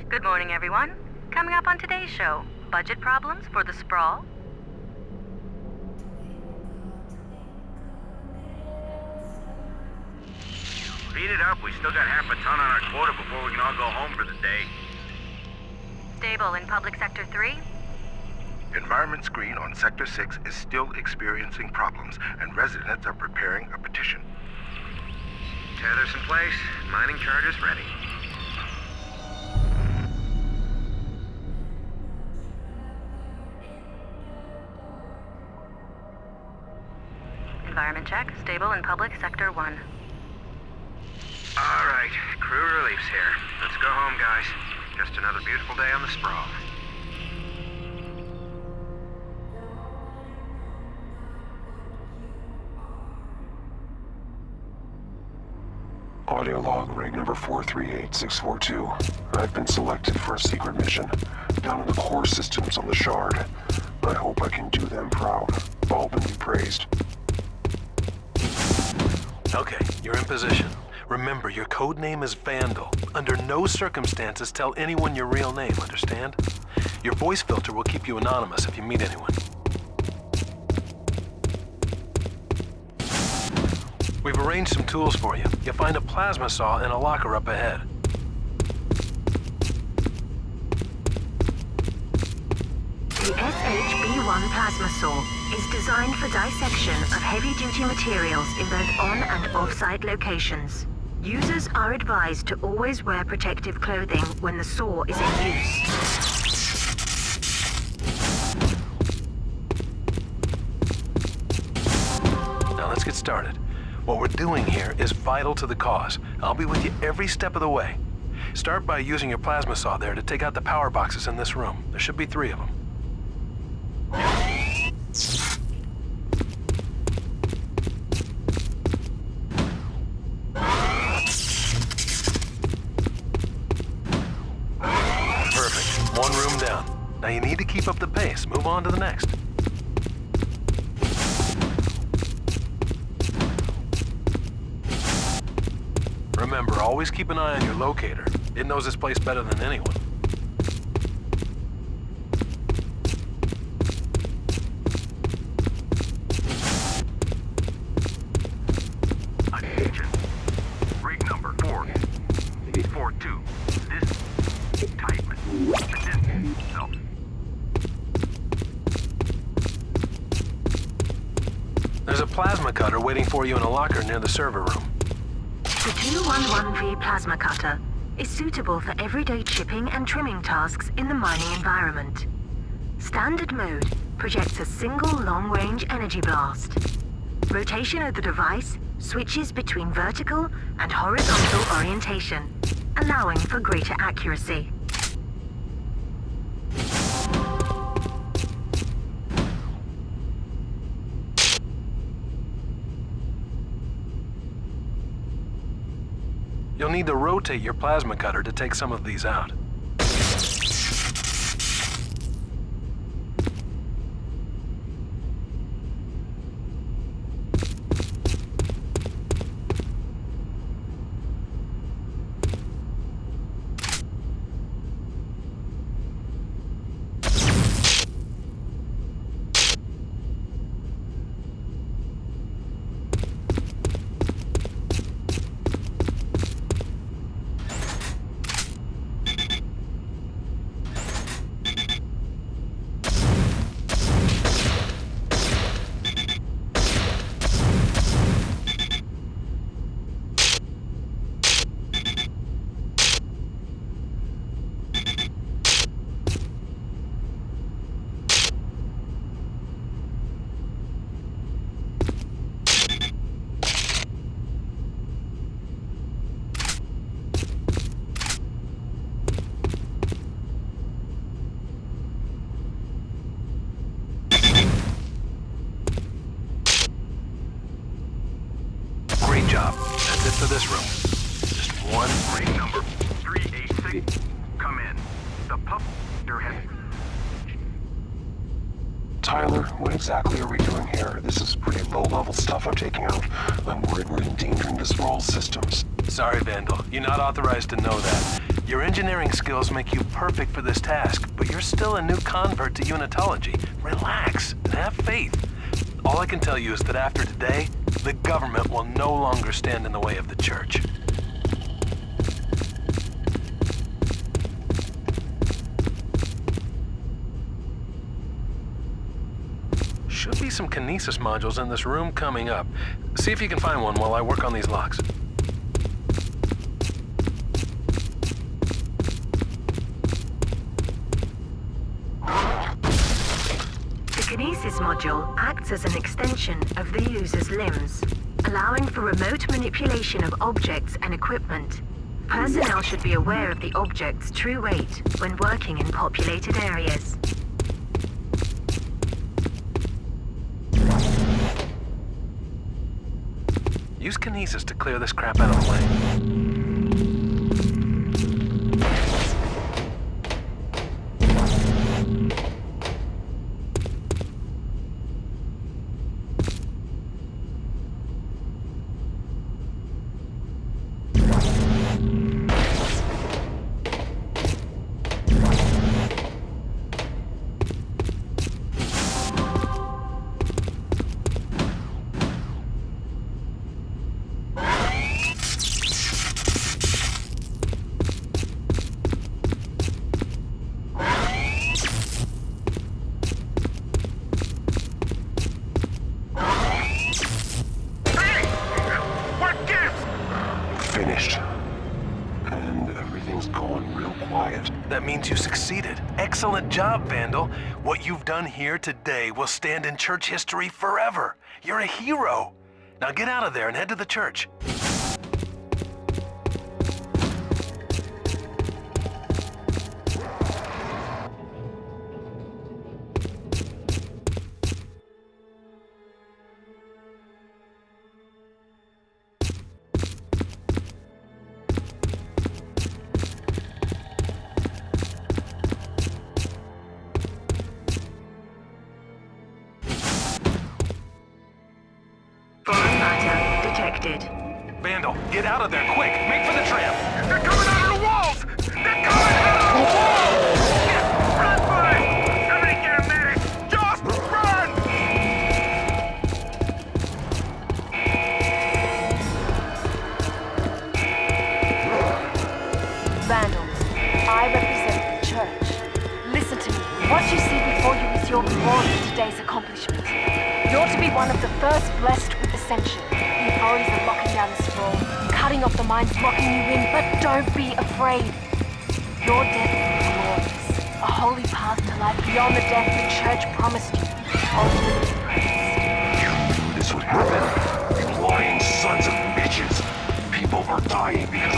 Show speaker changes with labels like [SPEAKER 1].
[SPEAKER 1] Good morning, everyone. Coming up on today's show, budget problems for the sprawl.
[SPEAKER 2] Speed it up. We still got half a ton on our quota before we can all go home for the day.
[SPEAKER 1] Stable in Public Sector 3.
[SPEAKER 3] Environment screen on Sector 6 is still experiencing problems, and residents are preparing a petition.
[SPEAKER 2] Tethers in place. Mining charges ready.
[SPEAKER 1] Environment check. Stable in Public Sector 1.
[SPEAKER 2] All right, crew relief's here. Let's go home, guys. Just another beautiful day on the sprawl.
[SPEAKER 4] Audio log rig number 438642. I've been selected for a secret mission down in the core systems on the Shard. I hope I can do them proud. Balban be praised.
[SPEAKER 5] Okay, you're in position. Remember, your code name is Vandal. Under no circumstances tell anyone your real name, understand? Your voice filter will keep you anonymous if you meet anyone. We've arranged some tools for you. You'll find a plasma saw in a locker up ahead.
[SPEAKER 6] The SHB-1 plasma saw is designed for dissection of heavy-duty materials in both on- and off-site locations. Users are advised to always wear protective clothing when the saw is in use.
[SPEAKER 5] Now let's get started. What we're doing here is vital to the cause. I'll be with you every step of the way. Start by using your plasma saw there to take out the power boxes in this room. There should be 3 of them. Perfect. 1 room down. Now you need to keep up the pace. Move on to the next. Remember, always keep an eye on your locator. It knows this place better than anyone.
[SPEAKER 2] Attention. Rig number 442. This tightness. Self.
[SPEAKER 5] There's a plasma cutter waiting for you in a locker near the server room.
[SPEAKER 6] The 211V plasma cutter is suitable for everyday chipping and trimming tasks in the mining environment. Standard mode projects a single long-range energy blast. Rotation of the device switches between vertical and horizontal orientation, allowing for greater accuracy.
[SPEAKER 5] You'll need to rotate your plasma cutter to take some of these out. Great job. That's it for this room. Just one
[SPEAKER 2] Rig number 386. Come in. The pump has...
[SPEAKER 4] Tyler, what exactly are we doing here? This is pretty low-level stuff I'm taking out. I'm worried we're endangering Disral's systems.
[SPEAKER 5] Sorry, Vandal. You're not authorized to know that. Your engineering skills make you perfect for this task, but you're still a new convert to unitology. Relax and have faith. All I can tell you is that after today, the government will no longer stand in the way of the church. Should be some kinesis modules in this room coming up. See if you can find one while I work on these locks.
[SPEAKER 6] The kinesis module acts as an extension of the user's limbs, allowing for remote manipulation of objects and equipment. Personnel should be aware of the object's true weight when working in populated areas.
[SPEAKER 5] Use kinesis to clear this crap out of the way.
[SPEAKER 4] Finished. And everything's gone real quiet.
[SPEAKER 5] That means you succeeded. Excellent job, Vandal. What you've done here today will stand in church history forever. You're a hero. Now get out of there and head to the church.
[SPEAKER 6] Foreign matter detected.
[SPEAKER 5] Vandal, get out of there quick. Make for the tram.
[SPEAKER 2] They're coming out of the walls! They're coming out of the walls! Run for it! Somebody get a medic! Just run!
[SPEAKER 7] Vandals, I represent the church. Listen to me. What you see before you is your reward for today's accomplishment. You're to be one of the first blessed with ascension. The authorities are locking down the sprawl, cutting off the minds locking you in, but don't be afraid. Your death will be glorious. A holy path to life beyond the death the church promised you. Ultimately praised.
[SPEAKER 4] You knew this would happen. You lying sons of bitches. People are dying because